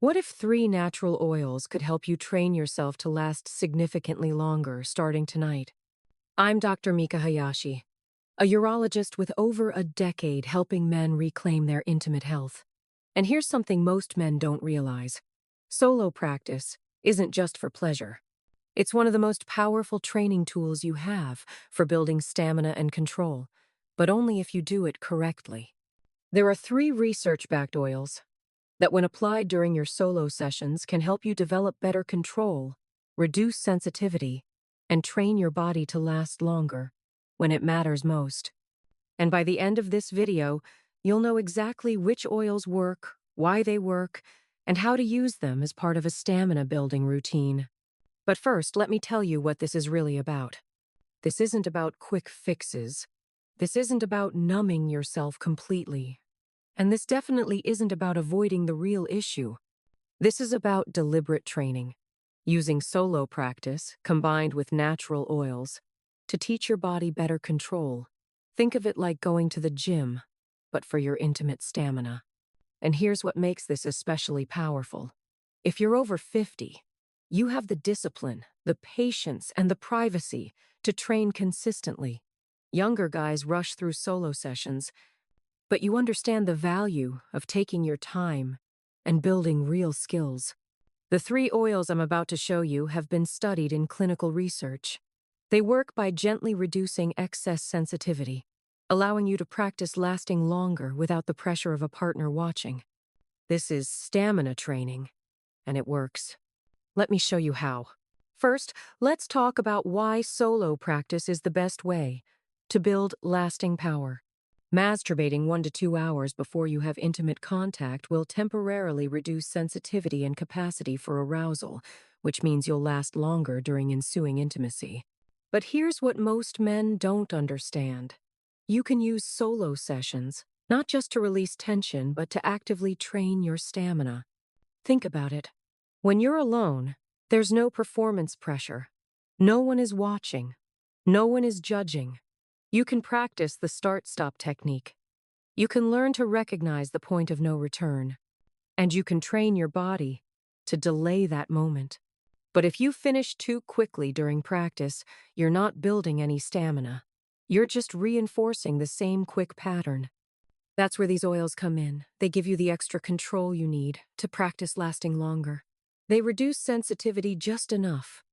What if 3 natural oils could help you train yourself to last significantly longer starting tonight? I'm Dr. Mika Hayashi, a urologist with over a decade helping men reclaim their intimate health. And here's something most men don't realize. Solo practice isn't just for pleasure. It's one of the most powerful training tools you have for building stamina and control, but only if you do it correctly. There are 3 research-backed oils that when applied during your solo sessions can help you develop better control, reduce sensitivity, and train your body to last longer when it matters most. And by the end of this video, you'll know exactly which oils work, why they work, and how to use them as part of a stamina-building routine. But first, let me tell you what this is really about. This isn't about quick fixes. This isn't about numbing yourself completely. And this definitely isn't about avoiding the real issue. This is about deliberate training, using solo practice combined with natural oils to teach your body better control. Think of it like going to the gym, but for your intimate stamina. And here's what makes this especially powerful. If you're over 50, you have the discipline, the patience, and the privacy to train consistently. Younger guys rush through solo sessions, but you understand the value of taking your time and building real skills. The 3 oils I'm about to show you have been studied in clinical research. They work by gently reducing excess sensitivity, allowing you to practice lasting longer without the pressure of a partner watching. This is stamina training, and it works. Let me show you how. First, let's talk about why solo practice is the best way to build lasting power. Masturbating 1 to 2 hours before you have intimate contact will temporarily reduce sensitivity and capacity for arousal, which means you'll last longer during ensuing intimacy. But here's what most men don't understand. You can use solo sessions, not just to release tension, but to actively train your stamina. Think about it. When you're alone, there's no performance pressure. No one is watching. No one is judging. You can practice the start-stop technique. You can learn to recognize the point of no return. And you can train your body to delay that moment. But if you finish too quickly during practice, you're not building any stamina. You're just reinforcing the same quick pattern. That's where these oils come in. They give you the extra control you need to practice lasting longer. They reduce sensitivity just enough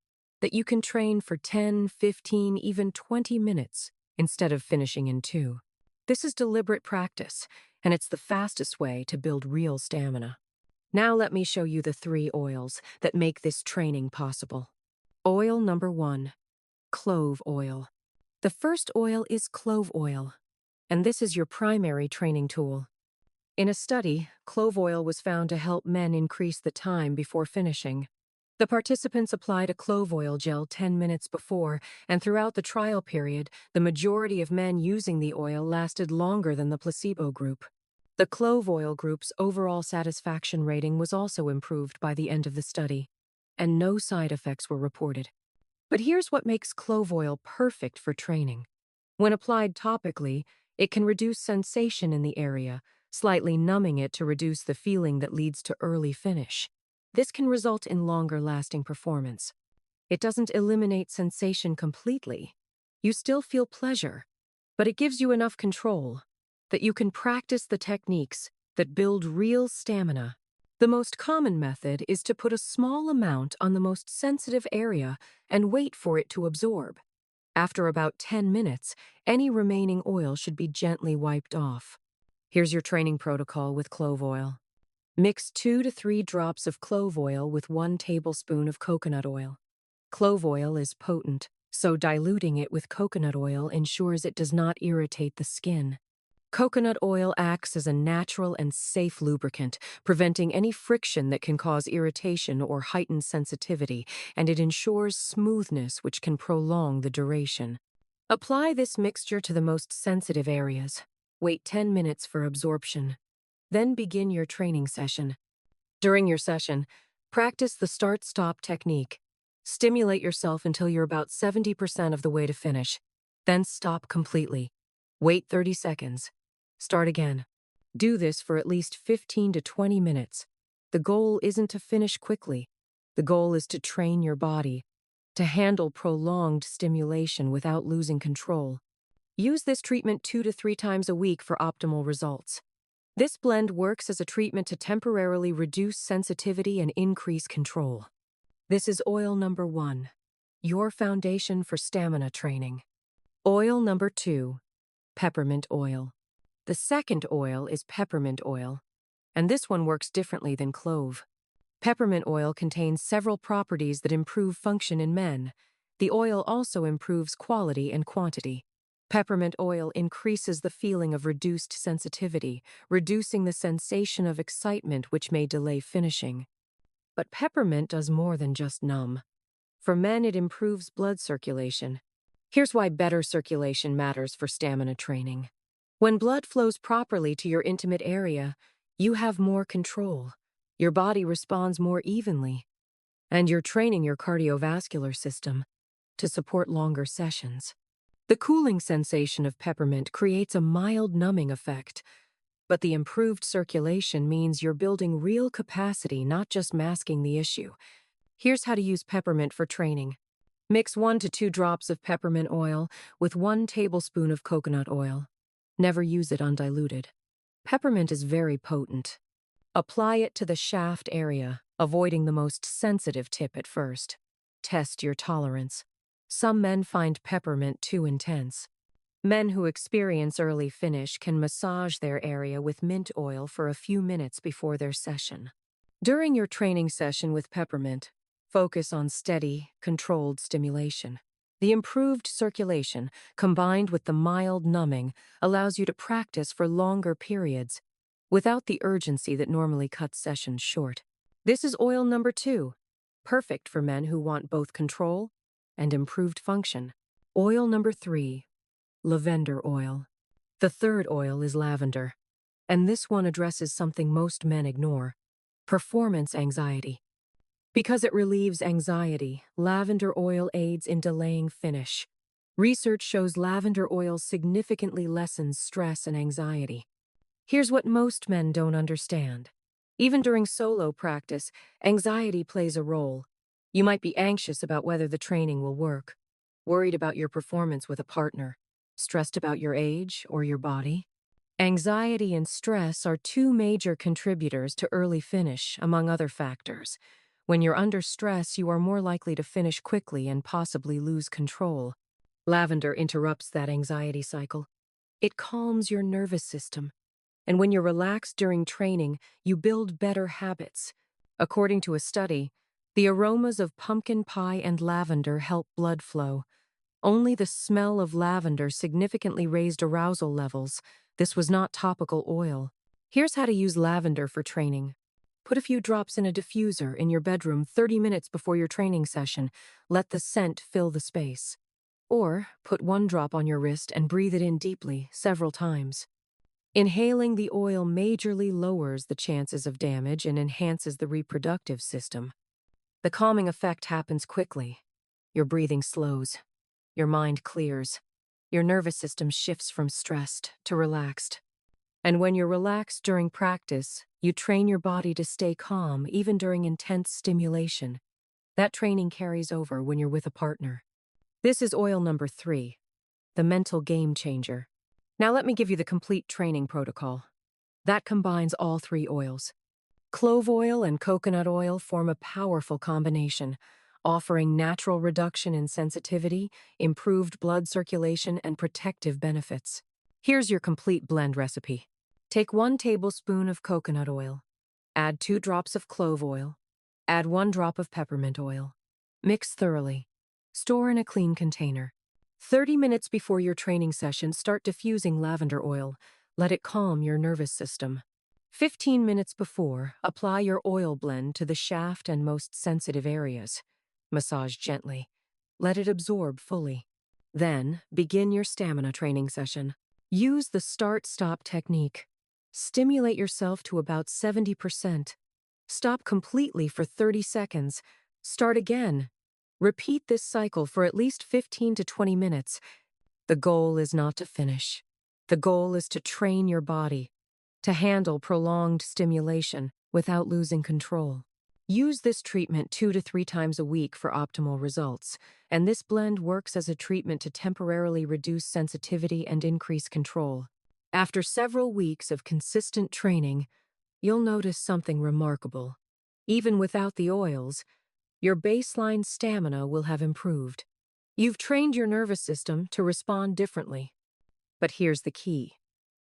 that you can train for 10, 15, even 20 minutes instead of finishing in 2. This is deliberate practice, and it's the fastest way to build real stamina. Now let me show you the 3 oils that make this training possible. Oil number 1, clove oil. The first oil is clove oil, and this is your primary training tool. In a study, clove oil was found to help men increase the time before finishing. The participants applied a clove oil gel 10 minutes before, and throughout the trial period, the majority of men using the oil lasted longer than the placebo group. The clove oil group's overall satisfaction rating was also improved by the end of the study, and no side effects were reported. But here's what makes clove oil perfect for training. When applied topically, it can reduce sensation in the area, slightly numbing it to reduce the feeling that leads to early finish. This can result in longer-lasting performance. It doesn't eliminate sensation completely. You still feel pleasure, but it gives you enough control that you can practice the techniques that build real stamina. The most common method is to put a small amount on the most sensitive area and wait for it to absorb. After about 10 minutes, any remaining oil should be gently wiped off. Here's your training protocol with clove oil. Mix 2 to 3 drops of clove oil with 1 tablespoon of coconut oil. Clove oil is potent, so diluting it with coconut oil ensures it does not irritate the skin. Coconut oil acts as a natural and safe lubricant, preventing any friction that can cause irritation or heightened sensitivity, and it ensures smoothness, which can prolong the duration. Apply this mixture to the most sensitive areas. Wait 10 minutes for absorption. Then begin your training session. During your session, practice the start-stop technique. Stimulate yourself until you're about 70% of the way to finish. Then stop completely. Wait 30 seconds. Start again. Do this for at least 15 to 20 minutes. The goal isn't to finish quickly. The goal is to train your body to handle prolonged stimulation without losing control. Use this treatment 2 to 3 times a week for optimal results. This blend works as a treatment to temporarily reduce sensitivity and increase control. This is oil number 1, your foundation for stamina training. Oil number 2, peppermint oil. The second oil is peppermint oil, and this one works differently than clove. Peppermint oil contains several properties that improve function in men. The oil also improves quality and quantity. Peppermint oil increases the feeling of reduced sensitivity, reducing the sensation of excitement which may delay finishing. But peppermint does more than just numb. For men, it improves blood circulation. Here's why better circulation matters for stamina training. When blood flows properly to your intimate area, you have more control. Your body responds more evenly, and you're training your cardiovascular system to support longer sessions. The cooling sensation of peppermint creates a mild numbing effect, but the improved circulation means you're building real capacity, not just masking the issue. Here's how to use peppermint for training. Mix 1 to 2 drops of peppermint oil with 1 tablespoon of coconut oil. Never use it undiluted. Peppermint is very potent. Apply it to the shaft area, avoiding the most sensitive tip at first. Test your tolerance. Some men find peppermint too intense. Men who experience early finish can massage their area with mint oil for a few minutes before their session. During your training session with peppermint, focus on steady, controlled stimulation. The improved circulation, combined with the mild numbing, allows you to practice for longer periods without the urgency that normally cuts sessions short. This is oil number 2, perfect for men who want both control and improved function. Oil number 3, lavender oil. The third oil is lavender, and this one addresses something most men ignore: performance anxiety. Because it relieves anxiety, lavender oil aids in delaying finish. Research shows lavender oil significantly lessens stress and anxiety. Here's what most men don't understand. Even during solo practice, anxiety plays a role. You might be anxious about whether the training will work, worried about your performance with a partner, stressed about your age or your body. Anxiety and stress are 2 major contributors to early finish, among other factors. When you're under stress, you are more likely to finish quickly and possibly lose control. Lavender interrupts that anxiety cycle. It calms your nervous system. And when you're relaxed during training, you build better habits. According to a study, the aromas of pumpkin pie and lavender help blood flow. Only the smell of lavender significantly raised arousal levels. This was not topical oil. Here's how to use lavender for training. Put a few drops in a diffuser in your bedroom 30 minutes before your training session. Let the scent fill the space. Or put 1 drop on your wrist and breathe it in deeply, several times. Inhaling the oil majorly lowers the chances of damage and enhances the reproductive system. The calming effect happens quickly. Your breathing slows. Your mind clears. Your nervous system shifts from stressed to relaxed. And when you're relaxed during practice, you train your body to stay calm even during intense stimulation. That training carries over when you're with a partner. This is oil number 3, the mental game changer. Now let me give you the complete training protocol. That combines all 3 oils. Clove oil and coconut oil form a powerful combination, offering natural reduction in sensitivity, improved blood circulation, and protective benefits. Here's your complete blend recipe. Take 1 tablespoon of coconut oil. Add 2 drops of clove oil. Add 1 drop of peppermint oil. Mix thoroughly. Store in a clean container. 30 minutes before your training session, start diffusing lavender oil. Let it calm your nervous system. 15 minutes before, apply your oil blend to the shaft and most sensitive areas. Massage gently. Let it absorb fully. Then, begin your stamina training session. Use the start-stop technique. Stimulate yourself to about 70%. Stop completely for 30 seconds. Start again. Repeat this cycle for at least 15 to 20 minutes. The goal is not to finish. The goal is to train your body to handle prolonged stimulation without losing control. Use this treatment 2 to 3 times a week for optimal results, and this blend works as a treatment to temporarily reduce sensitivity and increase control. After several weeks of consistent training, you'll notice something remarkable. Even without the oils, your baseline stamina will have improved. You've trained your nervous system to respond differently. But here's the key.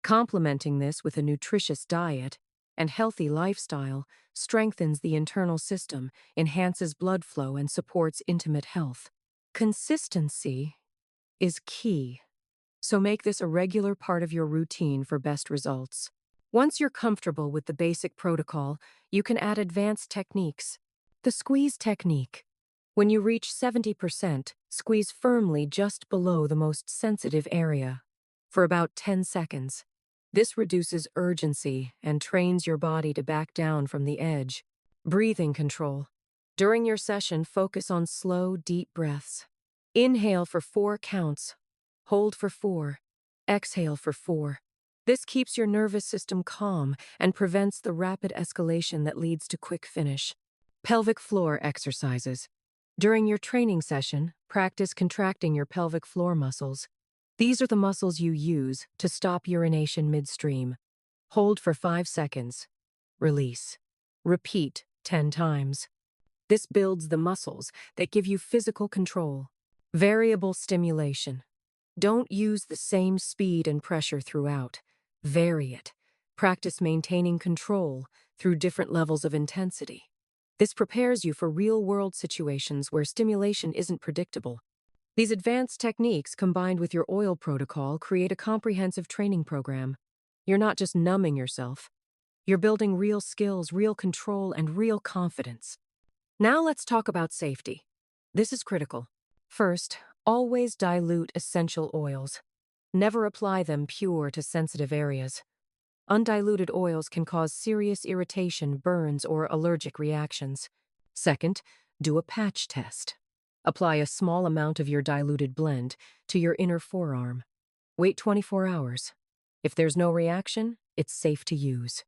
Complementing this with a nutritious diet and healthy lifestyle strengthens the internal system, enhances blood flow, and supports intimate health. Consistency is key, so make this a regular part of your routine for best results. Once you're comfortable with the basic protocol, you can add advanced techniques. The squeeze technique. When you reach 70%, squeeze firmly just below the most sensitive area for about 10 seconds. This reduces urgency and trains your body to back down from the edge. Breathing control. During your session, focus on slow, deep breaths. Inhale for 4 counts. Hold for 4. Exhale for 4. This keeps your nervous system calm and prevents the rapid escalation that leads to quick finish. Pelvic floor exercises. During your training session, practice contracting your pelvic floor muscles. These are the muscles you use to stop urination midstream. Hold for 5 seconds. Release. Repeat 10 times. This builds the muscles that give you physical control. Variable stimulation. Don't use the same speed and pressure throughout. Vary it. Practice maintaining control through different levels of intensity. This prepares you for real-world situations where stimulation isn't predictable. These advanced techniques, combined with your oil protocol, create a comprehensive training program. You're not just numbing yourself. You're building real skills, real control, and real confidence. Now let's talk about safety. This is critical. First, always dilute essential oils. Never apply them pure to sensitive areas. Undiluted oils can cause serious irritation, burns, or allergic reactions. Second, do a patch test. Apply a small amount of your diluted blend to your inner forearm. Wait 24 hours. If there's no reaction, it's safe to use.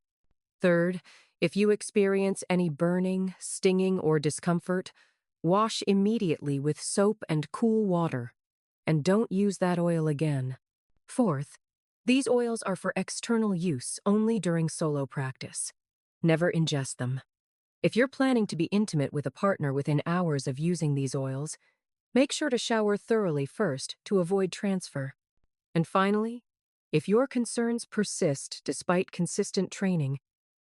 Third, if you experience any burning, stinging, or discomfort, wash immediately with soap and cool water, and don't use that oil again. Fourth, these oils are for external use only during solo practice. Never ingest them. If you're planning to be intimate with a partner within hours of using these oils, make sure to shower thoroughly first to avoid transfer. And finally, if your concerns persist despite consistent training,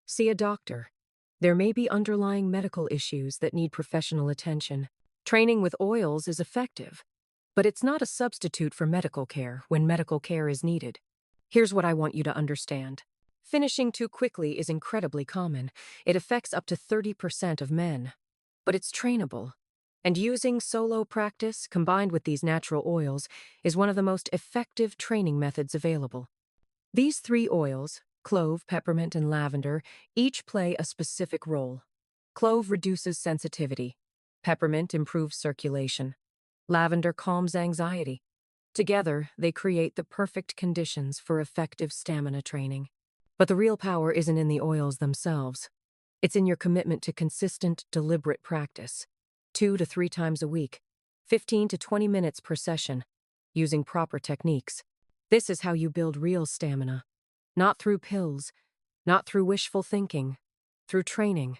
see a doctor. There may be underlying medical issues that need professional attention. Training with oils is effective, but it's not a substitute for medical care when medical care is needed. Here's what I want you to understand. Finishing too quickly is incredibly common. It affects up to 30% of men. But it's trainable. And using solo practice combined with these natural oils is one of the most effective training methods available. These 3 oils, clove, peppermint, and lavender, each play a specific role. Clove reduces sensitivity. Peppermint improves circulation. Lavender calms anxiety. Together, they create the perfect conditions for effective stamina training. But the real power isn't in the oils themselves. It's in your commitment to consistent, deliberate practice. 2 to 3 times a week, 15 to 20 minutes per session, using proper techniques. This is how you build real stamina. Not through pills, not through wishful thinking, through training.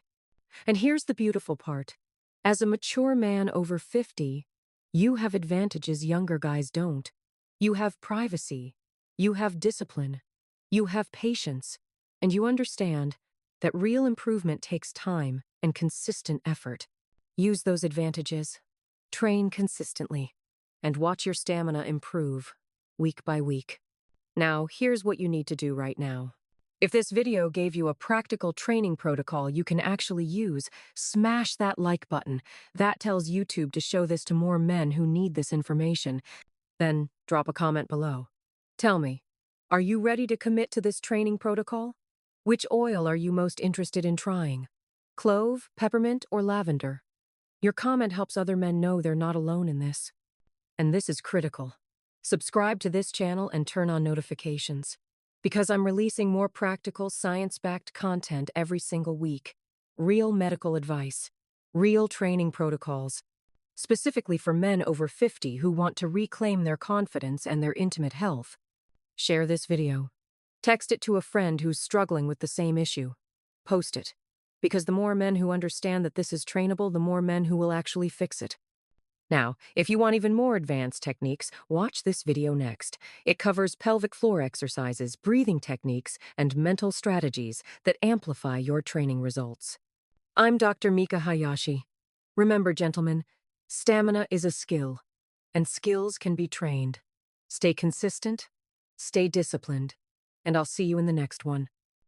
And here's the beautiful part. As a mature man over 50, you have advantages younger guys don't. You have privacy. You have discipline. You have patience. And you understand that real improvement takes time and consistent effort. Use those advantages. Train consistently. And watch your stamina improve, week by week. Now, here's what you need to do right now. If this video gave you a practical training protocol you can actually use, smash that like button. That tells YouTube to show this to more men who need this information. Then drop a comment below. Tell me, are you ready to commit to this training protocol? Which oil are you most interested in trying? Clove, peppermint, or lavender? Your comment helps other men know they're not alone in this. And this is critical. Subscribe to this channel and turn on notifications. Because I'm releasing more practical, science-backed content every single week. Real medical advice, real training protocols, specifically for men over 50 who want to reclaim their confidence and their intimate health. Share this video. Text it to a friend who's struggling with the same issue. Post it. Because the more men who understand that this is trainable, the more men who will actually fix it. Now, if you want even more advanced techniques, watch this video next. It covers pelvic floor exercises, breathing techniques, and mental strategies that amplify your training results. I'm Dr. Mika Hayashi. Remember, gentlemen, stamina is a skill, and skills can be trained. Stay consistent, stay disciplined, and I'll see you in the next one.